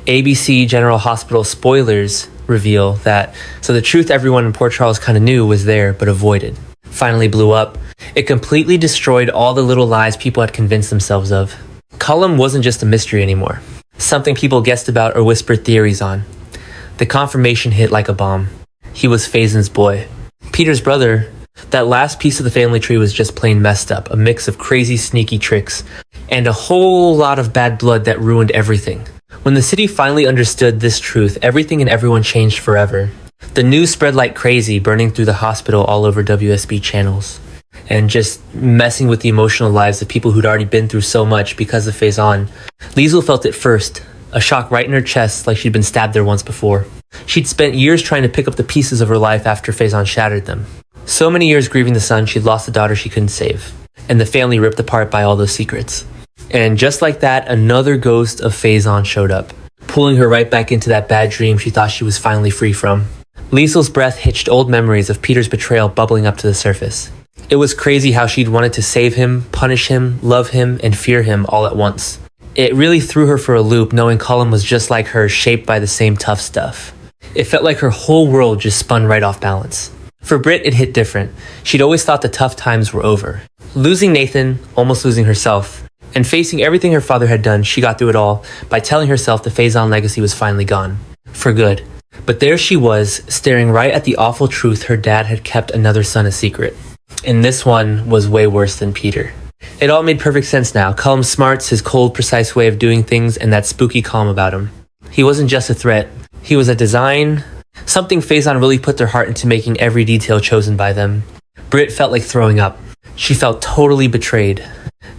ABC General Hospital spoilers reveal that so the truth everyone in Port Charles kind of knew was there but avoided finally blew up. It completely destroyed all the little lies people had convinced themselves of. Cullum wasn't just a mystery anymore, something people guessed about or whispered theories on. The confirmation hit like a bomb. He was Faison's boy. Peter's brother. That last piece of the family tree was just plain messed up, a mix of crazy sneaky tricks, and a whole lot of bad blood that ruined everything. When the city finally understood this truth, everything and everyone changed forever. The news spread like crazy, burning through the hospital all over WSB channels, and just messing with the emotional lives of people who'd already been through so much because of Faison. Liesl felt it first, a shock right in her chest like she'd been stabbed there once before. She'd spent years trying to pick up the pieces of her life after Faison shattered them. So many years grieving the son, she'd lost a daughter she couldn't save, and the family ripped apart by all those secrets. And just like that, another ghost of Faison showed up, pulling her right back into that bad dream she thought she was finally free from. Liesl's breath hitched old memories of Peter's betrayal bubbling up to the surface. It was crazy how she'd wanted to save him, punish him, love him, and fear him all at once. It really threw her for a loop knowing Cullum was just like her, shaped by the same tough stuff. It felt like her whole world just spun right off balance. For Britt, it hit different. She'd always thought the tough times were over. Losing Nathan, almost losing herself, and facing everything her father had done, she got through it all by telling herself the Faison legacy was finally gone. For good. But there she was, staring right at the awful truth her dad had kept another son a secret. And this one was way worse than Peter. It all made perfect sense now. Cullum's smarts, his cold, precise way of doing things, and that spooky calm about him. He wasn't just a threat. He was a design, something Faison really put their heart into making every detail chosen by them. Britt felt like throwing up. She felt totally betrayed.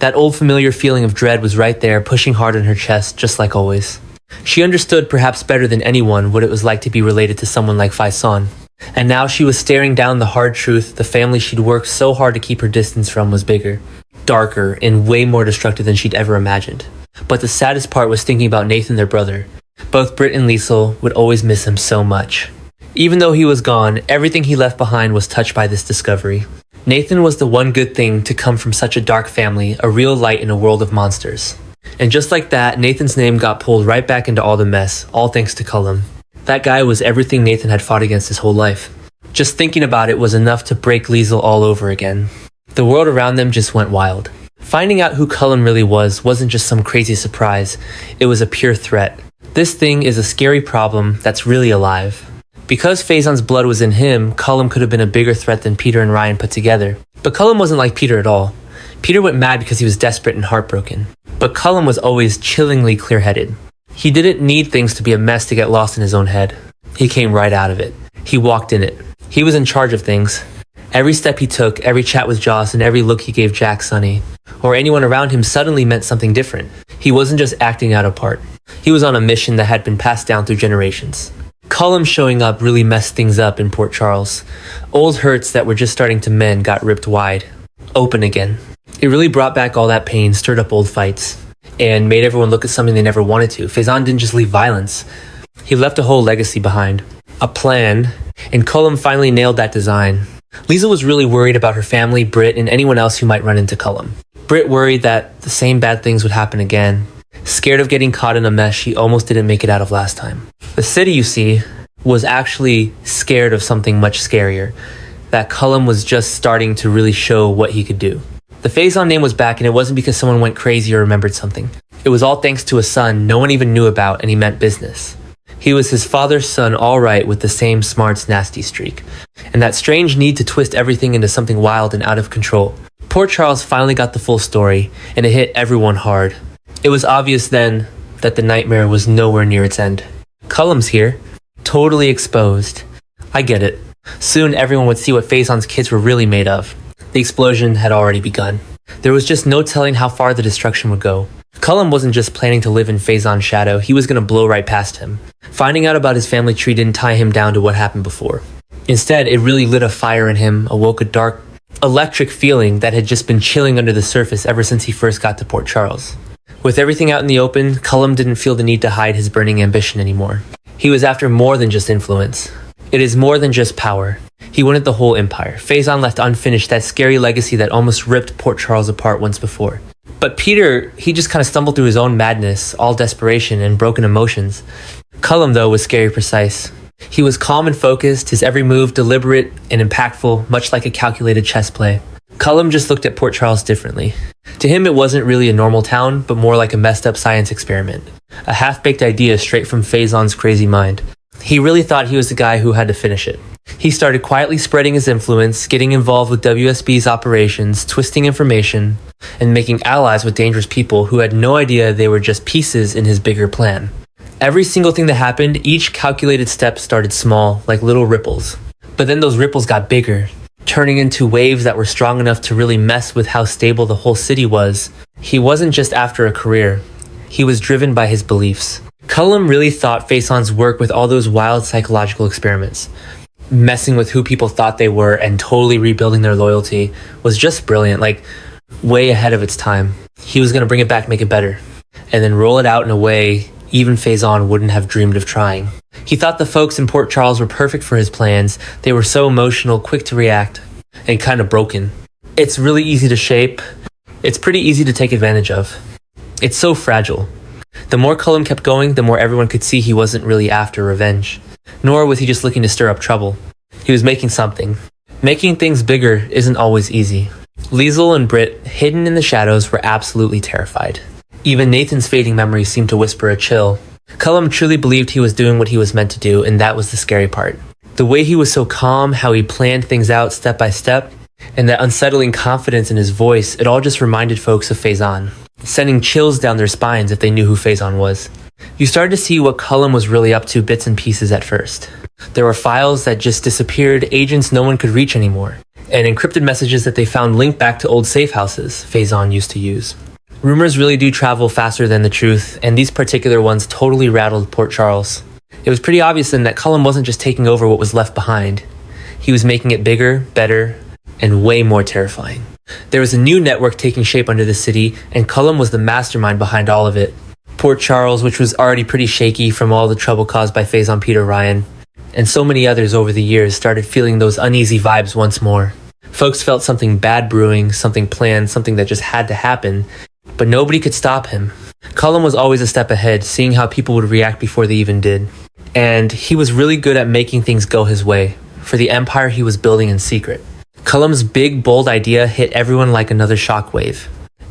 That old familiar feeling of dread was right there, pushing hard in her chest, just like always. She understood perhaps better than anyone what it was like to be related to someone like Faison. And now she was staring down the hard truth. The family she'd worked so hard to keep her distance from was bigger, darker, and way more destructive than she'd ever imagined. But the saddest part was thinking about Nathan, their brother. Both Britt and Liesl would always miss him so much. Even though he was gone, everything he left behind was touched by this discovery. Nathan was the one good thing to come from such a dark family, a real light in a world of monsters. And just like that, Nathan's name got pulled right back into all the mess, all thanks to Cullum. That guy was everything Nathan had fought against his whole life. Just thinking about it was enough to break Liesl all over again. The world around them just went wild. Finding out who Cullum really was wasn't just some crazy surprise, it was a pure threat. This thing is a scary problem that's really alive. Because Faison's blood was in him, Cullum could have been a bigger threat than Peter and Ryan put together. But Cullum wasn't like Peter at all. Peter went mad because he was desperate and heartbroken. But Cullum was always chillingly clear-headed. He didn't need things to be a mess to get lost in his own head. He came right out of it. He walked in it. He was in charge of things. Every step he took, every chat with Joss, and every look he gave Jack, Sonny, or anyone around him suddenly meant something different. He wasn't just acting out a part. He was on a mission that had been passed down through generations. Cullum showing up really messed things up in Port Charles. Old hurts that were just starting to mend got ripped wide. Open again. It really brought back all that pain, stirred up old fights, and made everyone look at something they never wanted to. Faison didn't just leave violence. He left a whole legacy behind. A plan, and Cullum finally nailed that design. Liesl was really worried about her family, Britt, and anyone else who might run into Cullum. Britt worried that the same bad things would happen again. Scared of getting caught in a mess she almost didn't make it out of last time. The city, you see, was actually scared of something much scarier. That Cullum was just starting to really show what he could do. The Faison name was back, and it wasn't because someone went crazy or remembered something. It was all thanks to a son no one even knew about, and he meant business. He was his father's son, all right, with the same smarts nasty streak. And that strange need to twist everything into something wild and out of control. Port Charles finally got the full story, and it hit everyone hard. It was obvious then that the nightmare was nowhere near its end. Cullum's here, totally exposed. I get it. Soon everyone would see what Faison's kids were really made of. The explosion had already begun. There was just no telling how far the destruction would go. Cullum wasn't just planning to live in Faison's shadow, he was going to blow right past him. Finding out about his family tree didn't tie him down to what happened before. Instead, it really lit a fire in him, awoke a dark, electric feeling that had just been chilling under the surface ever since he first got to Port Charles. With everything out in the open, Cullum didn't feel the need to hide his burning ambition anymore. He was after more than just influence. It is more than just power. He wanted the whole empire. Faison left unfinished that scary legacy that almost ripped Port Charles apart once before. But Peter, he just kind of stumbled through his own madness, all desperation and broken emotions. Cullum, though, was scary precise. He was calm and focused, his every move deliberate and impactful, much like a calculated chess play. Cullum just looked at Port Charles differently. To him, it wasn't really a normal town, but more like a messed up science experiment. A half-baked idea straight from Faison's crazy mind. He really thought he was the guy who had to finish it. He started quietly spreading his influence, getting involved with WSB's operations, twisting information, and making allies with dangerous people who had no idea they were just pieces in his bigger plan. Every single thing that happened, each calculated step started small, like little ripples. But then those ripples got bigger, turning into waves that were strong enough to really mess with how stable the whole city was. He wasn't just after a career. He was driven by his beliefs. Cullum really thought Faison's work with all those wild psychological experiments, messing with who people thought they were and totally rebuilding their loyalty, was just brilliant, like way ahead of its time. He was going to bring it back, make it better, and then roll it out in a way even Faison wouldn't have dreamed of trying. He thought the folks in Port Charles were perfect for his plans. They were so emotional, quick to react, and kind of broken. It's really easy to shape. It's pretty easy to take advantage of. It's so fragile. The more Cullum kept going, the more everyone could see he wasn't really after revenge. Nor was he just looking to stir up trouble. He was making something. Making things bigger isn't always easy. Liesl and Britt, hidden in the shadows, were absolutely terrified. Even Nathan's fading memory seemed to whisper a chill. Cullum truly believed he was doing what he was meant to do, and that was the scary part. The way he was so calm, how he planned things out step by step, and that unsettling confidence in his voice, it all just reminded folks of Faison, sending chills down their spines if they knew who Faison was. You started to see what Cullum was really up to bits and pieces at first. There were files that just disappeared, agents no one could reach anymore, and encrypted messages that they found linked back to old safe houses Faison used to use. Rumors really do travel faster than the truth, and these particular ones totally rattled Port Charles. It was pretty obvious then that Cullum wasn't just taking over what was left behind. He was making it bigger, better, and way more terrifying. There was a new network taking shape under the city, and Cullum was the mastermind behind all of it. Port Charles, which was already pretty shaky from all the trouble caused by Faison Peter Ryan, and so many others over the years, started feeling those uneasy vibes once more. Folks felt something bad brewing, something planned, something that just had to happen, but nobody could stop him. Cullum was always a step ahead, seeing how people would react before they even did. And he was really good at making things go his way, for the empire he was building in secret. Cullum's big, bold idea hit everyone like another shockwave,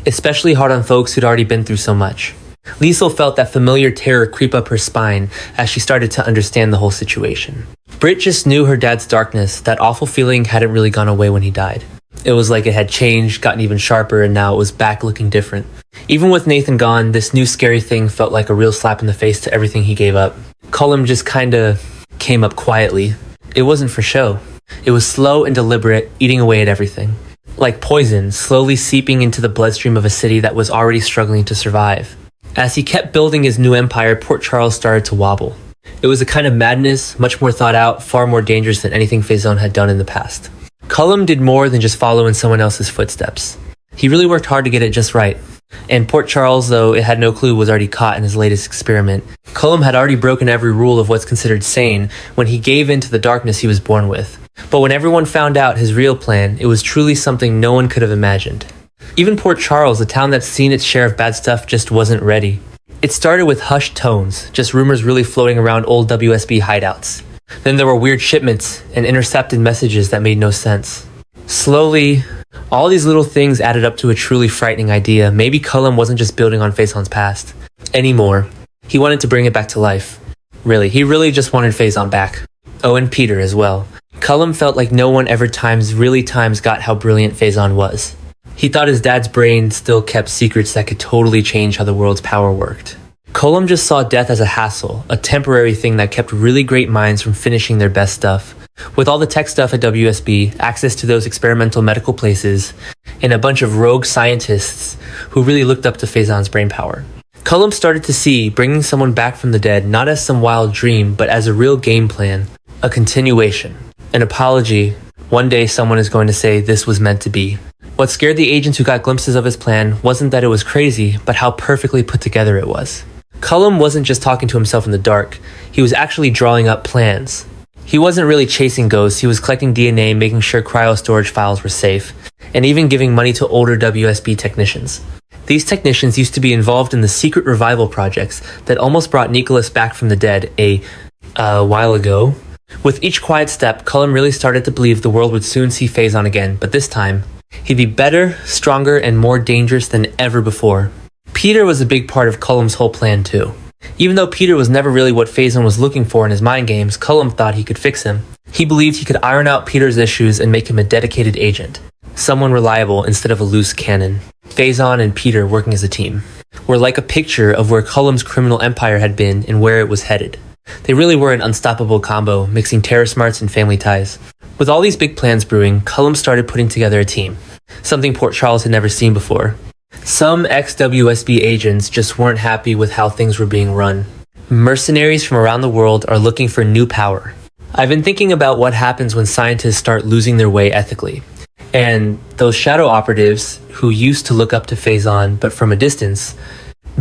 especially hard on folks who'd already been through so much. Liesl felt that familiar terror creep up her spine as she started to understand the whole situation. Britt just knew her dad's darkness. That awful feeling hadn't really gone away when he died. It was like it had changed, gotten even sharper, and now it was back looking different. Even with Nathan gone, this new scary thing felt like a real slap in the face to everything he gave up. Cullum just kinda came up quietly. It wasn't for show. It was slow and deliberate, eating away at everything. Like poison, slowly seeping into the bloodstream of a city that was already struggling to survive. As he kept building his new empire, Port Charles started to wobble. It was a kind of madness, much more thought out, far more dangerous than anything Faison had done in the past. Cullum did more than just follow in someone else's footsteps. He really worked hard to get it just right. And Port Charles, though it had no clue, was already caught in his latest experiment. Cullum had already broken every rule of what's considered sane when he gave in to the darkness he was born with. But when everyone found out his real plan, it was truly something no one could have imagined. Even Port Charles, a town that's seen its share of bad stuff, just wasn't ready. It started with hushed tones, just rumors really floating around old WSB hideouts. Then there were weird shipments and intercepted messages that made no sense. Slowly, all these little things added up to a truly frightening idea. Maybe Cullum wasn't just building on Faison's past anymore. He wanted to bring it back to life. He really just wanted Faison back. Oh, and Peter as well. Cullum felt like no one ever really got how brilliant Faison was. He thought his dad's brain still kept secrets that could totally change how the world's power worked. Cullum just saw death as a hassle, a temporary thing that kept really great minds from finishing their best stuff. With all the tech stuff at WSB, access to those experimental medical places, and a bunch of rogue scientists who really looked up to Faison's brainpower. Cullum started to see bringing someone back from the dead not as some wild dream, but as a real game plan, a continuation, an apology. One day someone is going to say this was meant to be. What scared the agents who got glimpses of his plan wasn't that it was crazy, but how perfectly put together it was. Cullum wasn't just talking to himself in the dark, he was actually drawing up plans. He wasn't really chasing ghosts, he was collecting DNA, making sure cryo storage files were safe, and even giving money to older WSB technicians. These technicians used to be involved in the secret revival projects that almost brought Nicholas back from the dead a while ago. With each quiet step, Cullum really started to believe the world would soon see Phazon again, but this time, he'd be better, stronger, and more dangerous than ever before. Peter was a big part of Cullum's whole plan too. Even though Peter was never really what Phazon was looking for in his mind games, Cullum thought he could fix him. He believed he could iron out Peter's issues and make him a dedicated agent. Someone reliable instead of a loose cannon. Phazon and Peter working as a team were like a picture of where Cullum's criminal empire had been and where it was headed. They really were an unstoppable combo, mixing terror smarts and family ties. With all these big plans brewing, Cullum started putting together a team, something Port Charles had never seen before. Some ex-WSB agents just weren't happy with how things were being run. Mercenaries from around the world are looking for new power. I've been thinking about what happens when scientists start losing their way ethically. And those shadow operatives, who used to look up to Phazon but from a distance,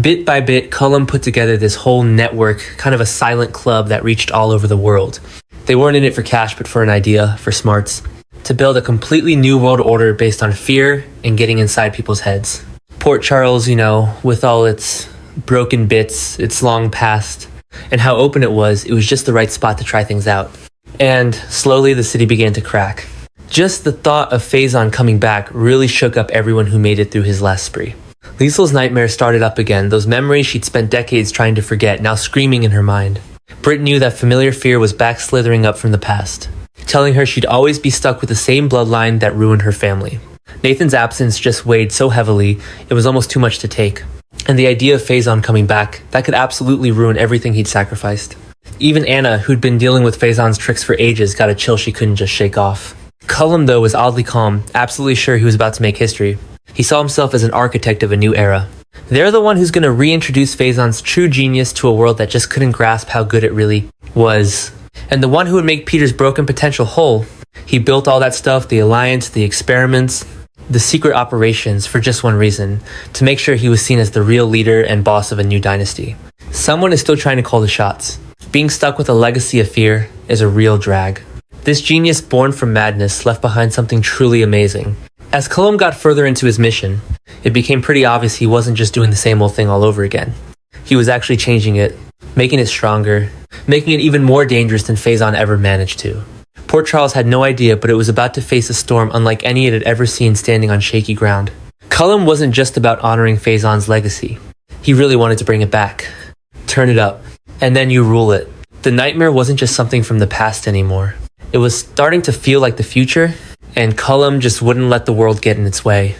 bit by bit, Cullum put together this whole network, kind of a silent club that reached all over the world. They weren't in it for cash, but for an idea, for smarts. To build a completely new world order based on fear and getting inside people's heads. Port Charles, with all its broken bits, its long past, and how open it was just the right spot to try things out. And slowly the city began to crack. Just the thought of Phazon coming back really shook up everyone who made it through his last spree. Liesel's nightmare started up again, those memories she'd spent decades trying to forget, now screaming in her mind. Britt knew that familiar fear was back slithering up from the past, telling her she'd always be stuck with the same bloodline that ruined her family. Nathan's absence just weighed so heavily, it was almost too much to take. And the idea of Phazon coming back, that could absolutely ruin everything he'd sacrificed. Even Anna, who'd been dealing with Phazon's tricks for ages, got a chill she couldn't just shake off. Cullum, though, was oddly calm, absolutely sure he was about to make history. He saw himself as an architect of a new era. They're the one who's going to reintroduce Phazon's true genius to a world that just couldn't grasp how good it really was. And the one who would make Peter's broken potential whole. He built all that stuff, the alliance, the experiments, the secret operations, for just one reason, to make sure he was seen as the real leader and boss of a new dynasty. Someone is still trying to call the shots. Being stuck with a legacy of fear is a real drag. This genius born from madness left behind something truly amazing. As Cullum got further into his mission, it became pretty obvious he wasn't just doing the same old thing all over again. He was actually changing it, making it stronger, making it even more dangerous than Phazon ever managed to. Port Charles had no idea, but it was about to face a storm unlike any it had ever seen standing on shaky ground. Cullum wasn't just about honoring Phazon's legacy. He really wanted to bring it back. Turn it up. And then you rule it. The nightmare wasn't just something from the past anymore. It was starting to feel like the future, and Cullum just wouldn't let the world get in its way.